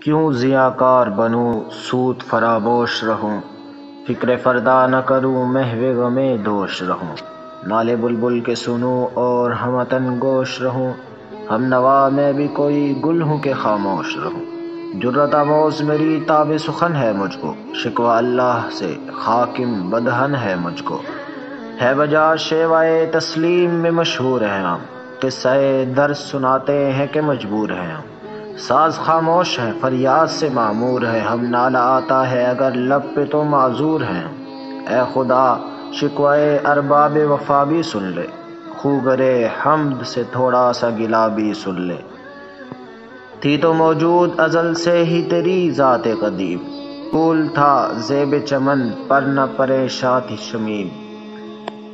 کیوں ضیاءکار بنوں سود فراموش رہوں، فکر فردا نہ کروں محو غم دوش رہوں۔ نالے بلبل کے سنوں اور ہم وطن گوش رہوں، ہم نوا میں بھی کوئی گل ہوں کہ خاموش رہوں۔ جرأت آموز میری تاب سخن ہے مجھ کو، شکوہ اللہ سے حاکم بدہن ہے مجھ کو۔ ہے بجا شیوائے تسلیم میں مشہور ہیں ہم، قصہ درد سناتے ہیں کہ مجبور ہیں ہم۔ ساز خاموش ہے فریاد سے معمور ہے ہم، نالہ آتا ہے اگر لب پہ تو معذور ہیں ہم۔ اے خدا شکوہ ارباب وفا بھی سن لے، خوگرے حمد سے تھوڑا سا گلہ بھی سن لے۔ تھی تو موجود ازل سے ہی تیری ذات قدیم، پھول تھا زیب چمن پر نہ پریشاں تھی شمیم۔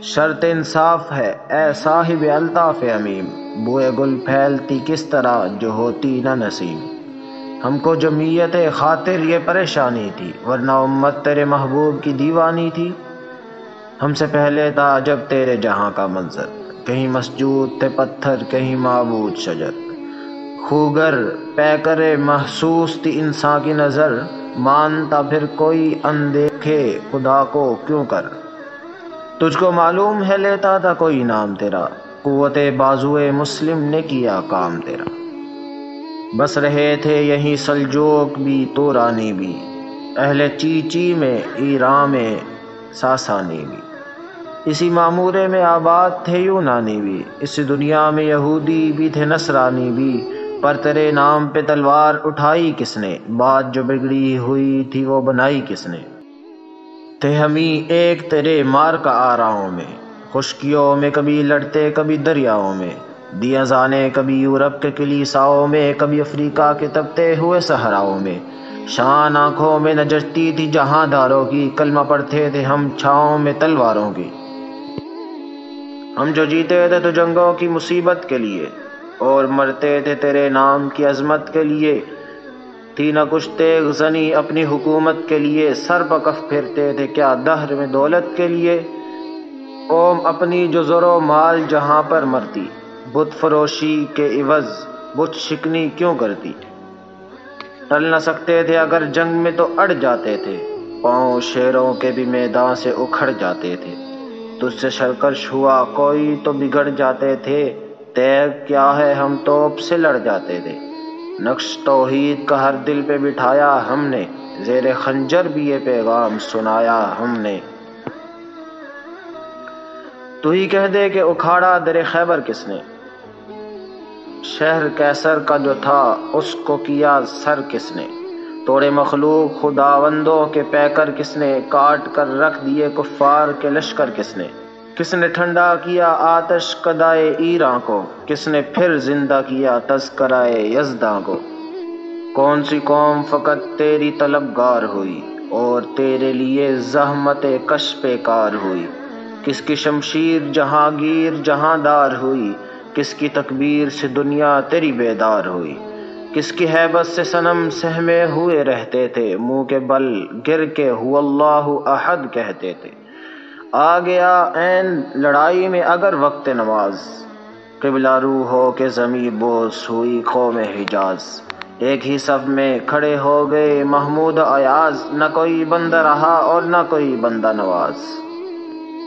شرط انصاف ہے اے صاحب الطاف عمیم، بوئے گل پھیلتی کس طرح جو ہوتی نہ نسیم۔ ہم کو جمعیت خاطر یہ پریشانی تھی، ورنہ امت تیرے محبوب کی دیوانی تھی۔ ہم سے پہلے تھا جب تیرے جہاں کا منظر، کہیں مسجود تھے پتھر کہیں معبود شجر۔ خوگر پیکر محسوس تھی انسان کی نظر، مانتا پھر کوئی اندیکھے خدا کو کیوں کر۔ تجھ کو معلوم ہے لیتا تھا کوئی نام تیرا، قوت بازوئے مسلم نے کیا کام تیرا۔ بس رہے تھے یہیں سلجوق بھی تورانی بھی، اہل چیچی میں ایران میں ساسانی بھی۔ اسی معمورے میں آباد تھے یونانی بھی، اس دنیا میں یہودی بھی تھے نصرانی بھی۔ پر تیرے نام پہ تلوار اٹھائی کس نے، بات جو بگڑی ہوئی تھی وہ بنائی کس نے۔ تھے ہمیں ایک تیرے مار کا آراؤں میں، خشکیوں میں کبھی لڑتے کبھی دریاؤں میں۔ دی اذانیں کبھی یورپ کے کلیساؤں میں، کبھی افریقہ کے تپتے ہوئے صحراؤں میں۔ شان آنکھوں میں نہ جچتی تھی جہاں داروں کی، کلمہ پڑھتے تھے ہم چھاؤں میں تلواروں کی۔ ہم جو جیتے تھے تو جنگوں کی مصیبت کے لیے، اور مرتے تھے تیرے نام کی عظمت کے لیے۔ تھی نہ کچھ تیغ زنی اپنی حکومت کے لیے، سر بکف پھرتے تھے کیا دہر میں دولت کے لیے۔ قوم اپنی جو زر و مال جہاں پر مرتی، بت فروشی کے عوض بت شکنی کیوں کرتی۔ ٹل نہ سکتے تھے اگر جنگ میں تو اڑ جاتے تھے، پاؤں شیروں کے بھی میدان سے اکھڑ جاتے تھے۔ تجھ سے سرکش ہوا کوئی تو بگڑ جاتے تھے، تیغ کیا ہے ہم توپ سے لڑ جاتے تھے۔ نقش توحید کا ہر دل پہ بٹھایا ہم نے، زیر خنجر بھی یہ پیغام سنایا ہم نے۔ تو ہی کہہ دے کہ اکھاڑا در خیبر کس نے، شہر کیسر کا جو تھا اس کو کیا سر کس نے۔ توڑے مخلوق خداوندوں کے پیکر کس نے، کاٹ کر رکھ دیے کفار کے لشکر کس نے۔ کس نے ٹھنڈا کیا آتش کدائے ایراں کو، کس نے پھر زندہ کیا تذکرہ یزداں کو۔ کون سی قوم فقط تیری طلبگار ہوئی، اور تیرے لیے زحمت کش پہ کار ہوئی۔ کس کی شمشیر جہانگیر جہاں دار ہوئی، کس کی تکبیر سے دنیا تیری بیدار ہوئی۔ کس کی ہیبت سے صنم سہمے ہوئے رہتے تھے، منہ کے بل گر کے هو اللہ احد کہتے تھے۔ آ گیا عین لڑائی میں اگر وقت نماز، قبلہ رو ہو کے زمیں بوس ہوئی قوم حجاز۔ ایک ہی صف میں کھڑے ہو گئے محمود ایاز، نہ کوئی بندہ رہا اور نہ کوئی بندہ نواز۔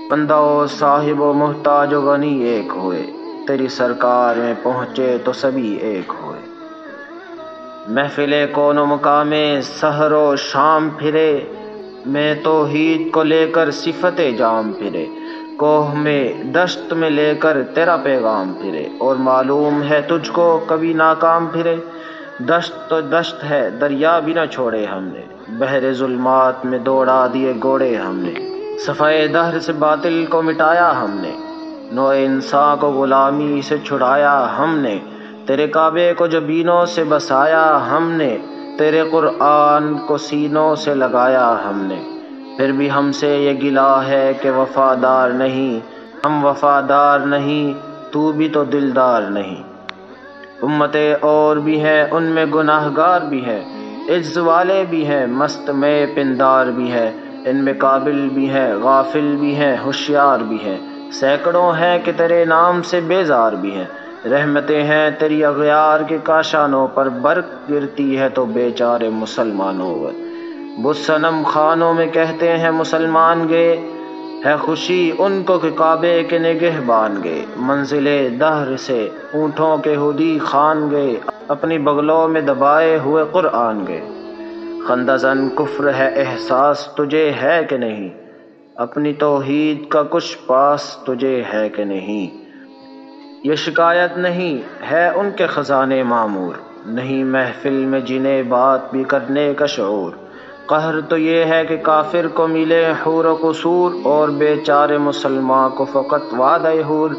بندہ و صاحب و محتاج و غنی ایک ہوئے، تیری سرکار میں پہنچے تو سبھی ایک ہوئے۔ محفل کون و مقام سحر و شام پھرے، میں توحید کو لے کر صفت جام پھرے۔ کوہ میں دشت میں لے کر تیرا پیغام پھرے، اور معلوم ہے تجھ کو کبھی ناکام پھرے۔ دشت تو دشت ہے دریا بھی نہ چھوڑے ہم نے، بحر ظلمات میں دوڑا دیے گوڑے ہم نے۔ صفحہ دہر سے باطل کو مٹایا ہم نے، نوع انسان کو غلامی سے چھڑایا ہم نے۔ تیرے کعبے کو جبینوں سے بسایا ہم نے، تیرے قرآن کو سینوں سے لگایا ہم نے۔ پھر بھی ہم سے یہ گلہ ہے کہ وفادار نہیں، ہم وفادار نہیں تو بھی تو دلدار نہیں۔ امتیں اور بھی ہیں ان میں گناہگار بھی ہیں، عجز والے بھی ہیں مست میں پندار بھی ہیں۔ ان میں قابل بھی ہیں غافل بھی ہیں ہوشیار بھی ہیں، سینکڑوں ہیں کہ تیرے نام سے بیزار بھی ہیں۔ رحمتیں ہیں تیری اغیار کے کاشانوں پر، برق گرتی ہے تو بیچارے مسلمانوں پر۔ وہ صنم خانوں میں کہتے ہیں مسلمان گئے، ہے خوشی ان کو کہ کعبے کے نگہبان گئے۔ منزل دہر سے اونٹوں کے ہدی خان گئے، اپنی بغلوں میں دبائے ہوئے قرآن گئے۔ خندہ زن کفر ہے احساس تجھے ہے کہ نہیں، اپنی توحید کا کچھ پاس تجھے ہے کہ نہیں۔ یہ شکایت نہیں ہے ان کے خزانے معمور، نہیں محفل میں جنہیں بات بھی کرنے کا شعور۔ قہر تو یہ ہے کہ کافر کو ملے حور و قصور، اور بیچارے مسلمان کو فقط وعدہ حور۔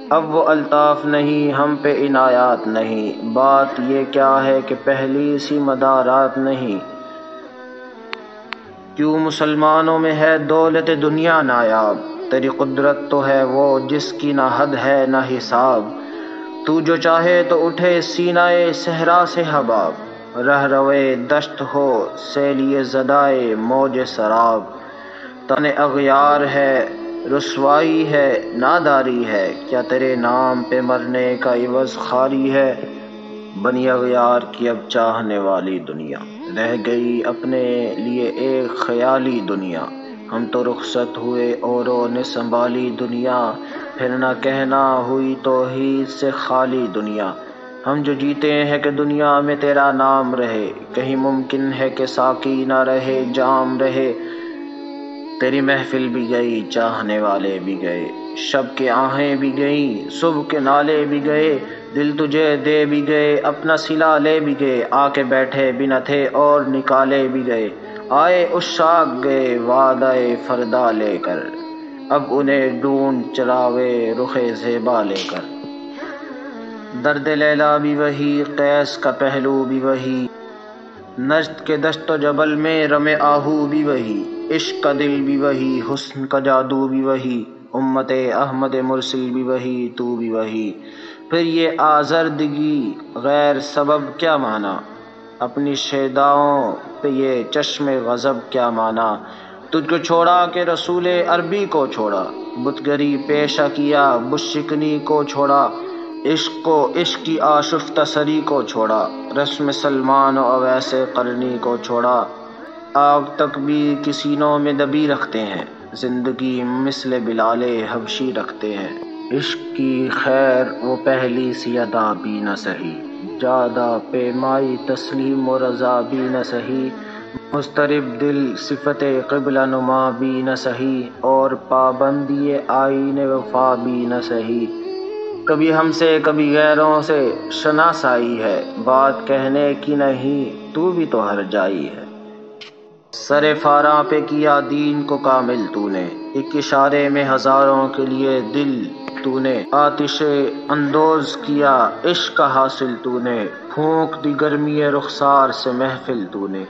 اب وہ الطاف نہیں ہم پہ عنایات نہیں، بات یہ کیا ہے کہ پہلی سی مدارات نہیں۔ کیوں مسلمانوں میں ہے دولت دنیا نایاب، تیری قدرت تو ہے وہ جس کی نہ حد ہے نہ حساب۔ تو جو چاہے تو اٹھے سینہ صحرا سے حباب، رہ روے دشت ہو سیلی زدائے موج سراب۔ تن اغیار ہے رسوائی ہے ناداری ہے، کیا تیرے نام پہ مرنے کا عوض خالی ہے۔ بنی اغیار کی اب چاہنے والی دنیا، رہ گئی اپنے لیے ایک خیالی دنیا۔ ہم تو رخصت ہوئے اوروں نے سنبھالی دنیا، پھر نہ کہنا ہوئی توحید سے خالی دنیا۔ ہم جو جیتے ہیں کہ دنیا میں تیرا نام رہے، کہیں ممکن ہے کہ ساقی نہ رہے جام رہے۔ تیری محفل بھی گئی چاہنے والے بھی گئے، شب کے آہیں بھی گئیں صبح کے نالے بھی گئے۔ دل تجھے دے بھی گئے اپنا صلہ لے بھی گئے، آ کے بیٹھے بھی نہ تھے اور نکالے بھی گئے۔ آئے عشاق گئے وعدہ فردا لے کر، اب انہیں ڈھونڈ چراغے رخ زیبا لے کر۔ درد لیلا بھی وہی قیس کا پہلو بھی وہی، نجد کے دشت و جبل میں رم آہو بھی وہی۔ عشق کا دل بھی وہی حسن کا جادو بھی وہی، امت احمد مرسل بھی وہی تو بھی وہی۔ پھر یہ آزردگی غیر سبب کیا مانا، اپنی شیداؤں پہ یہ چشم غضب کیا مانا۔ تجھ کو چھوڑا کہ رسول عربی کو چھوڑا، بتگری پیشہ کیا بت شکنی کو چھوڑا۔ عشق کو عشق کی آشفتہ سری کو چھوڑا، رسم سلمان و اویس قرنی کو چھوڑا۔ آگ تک بھی سینوں میں دبی رکھتے ہیں، زندگی مثل بلال حبشی رکھتے ہیں۔ عشق کی خیر وہ پہلی سی ادا بھی نہ سہی، جادہ پیمائی تسلیم و رضا بھی نہ سہی۔ مضطرب دل صفت قبلہ نما بھی نہ سہی، اور پابندی آئین وفا بھی نہ سہی۔ کبھی ہم سے کبھی غیروں سے شناسائی ہے، بات کہنے کی نہیں تو بھی تو ہر جائی ہے۔ سر فاراں پہ کیا دین کو کامل تو نے، ایک اشارے میں ہزاروں کے لیے دل تو نے۔ آتش اندوز کیا عشق کا حاصل تو نے، پھونک دی گرمی رخسار سے محفل تو نے۔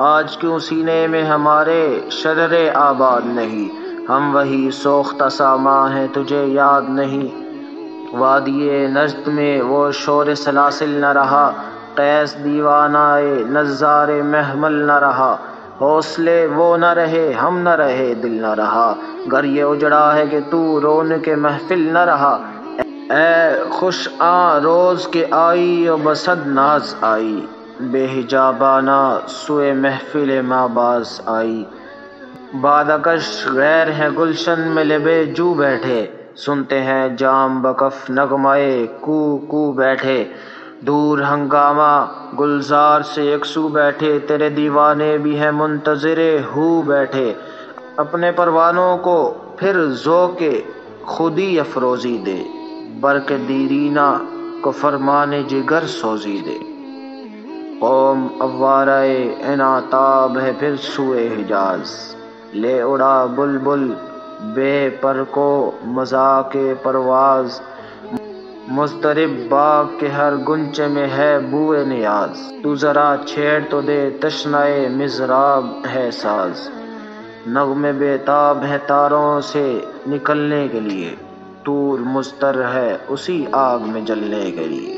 آج کیوں سینے میں ہمارے شرر آباد نہیں، ہم وہی سوختہ ساما ہیں تجھے یاد نہیں۔ وادی نجد میں وہ شور سلاسل نہ رہا، قیس دیوانہ نظار محمل نہ رہا۔ حوصلے وہ نہ رہے ہم نہ رہے دل نہ رہا، گر یہ اجڑا ہے کہ تو رونق محفل نہ رہا۔ اے خوش آں روز کے آئی و بصد ناز آئی، بے حجابانہ سوئے محفل ما باز آئی۔ بادکش غیر ہیں گلشن میں لبے جو بیٹھے، سنتے ہیں جام بکف نغمۂ کو کو بیٹھے۔ دور ہنگامہ گلزار سے یکسو بیٹھے، تیرے دیوانے بھی ہیں منتظر ہو بیٹھے۔ اپنے پروانوں کو پھر ذوق خودی افروزی دے، برق دیرینہ کو فرمان جگر سوزی دے۔ قوم اوارہ انعطاب ہے پھر سوئے حجاز، لے اڑا بلبل بے پر کو مذاق پرواز۔ مضطرب باغ کے ہر گنچے میں ہے بوئے نیاز، تو ذرا چھیڑ تو دے تشنۂ مضراب ہے ساز۔ نغمے بیتاب ہے تاروں سے نکلنے کے لیے، طور مضطر ہے اسی آگ میں جلنے کے لیے۔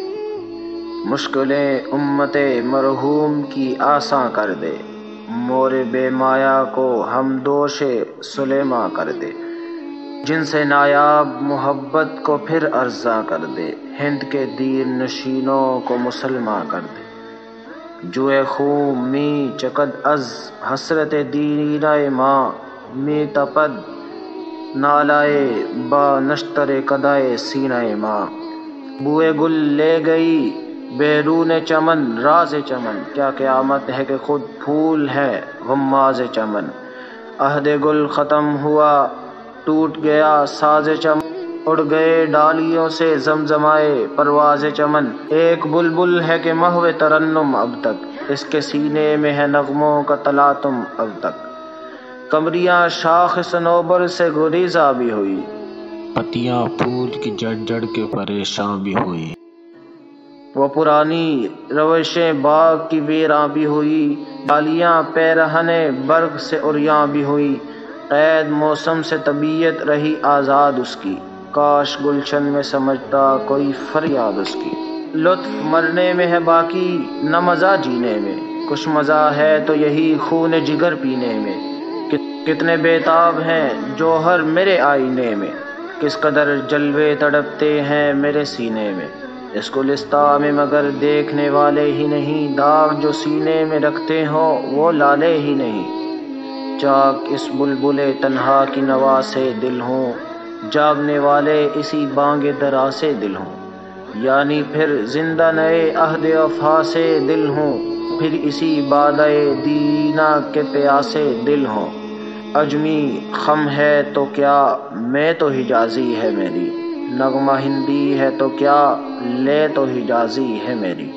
مشکلیں امت مرحوم کی آساں کر دے، مور بے مایا کو ہم دوش سلیماں کر دے۔ جن سے نایاب محبت کو پھر ارزاں کر دے، ہند کے دیر نشینوں کو مسلماں کر دے۔ جوئے خوں می چکد از حسرت دیرینہ ماں، می تپد نالائے با نشتر کدائے سینہ ماں۔ بوئے گل لے گئی بیرون چمن راز چمن، کیا قیامت ہے کہ خود پھول ہے غماز چمن۔ عہد گل ختم ہوا ٹوٹ گیا ساز چمن، اڑ گئے ڈالیوں سے زمزمائے پرواز چمن۔ ایک بلبل ہے کہ محو ترنم اب تک، اس کے سینے میں ہے نغموں کا تلاطم اب تک۔ قمریاں شاخ صنوبر سے گریزاں بھی ہوئی، پتیاں پھول کی جڑ جڑ کے پریشاں بھی ہوئی۔ وہ پرانی روشیں باغ کی ویراں بھی ہوئی، ڈالیاں پیرہن برق سے عریاں بھی ہوئی۔ قید موسم سے طبیعت رہی آزاد اس کی، کاش گلشن میں سمجھتا کوئی فریاد اس کی۔ لطف مرنے میں ہے باقی نہ مزہ جینے میں، کچھ مزہ ہے تو یہی خون جگر پینے میں۔ کتنے بےتاب ہیں جوہر میرے آئینے میں، کس قدر جلوے تڑپتے ہیں میرے سینے میں۔ اس گلستاں میں مگر دیکھنے والے ہی نہیں، داغ جو سینے میں رکھتے ہوں وہ لالے ہی نہیں۔ چاک اس بلبل تنہا کی نوا سے دل ہوں، جاگنے والے اسی بانگ درا سے دل ہوں۔ یعنی پھر زندہ نئے عہد وفا سے دل ہوں، پھر اسی بادۂ دیرینہ کے پیاسے دل ہوں۔ عجمی خم ہے تو کیا میں تو حجازی ہے میری، نغمہ ہندی ہے تو کیا لے تو حجازی ہے میری۔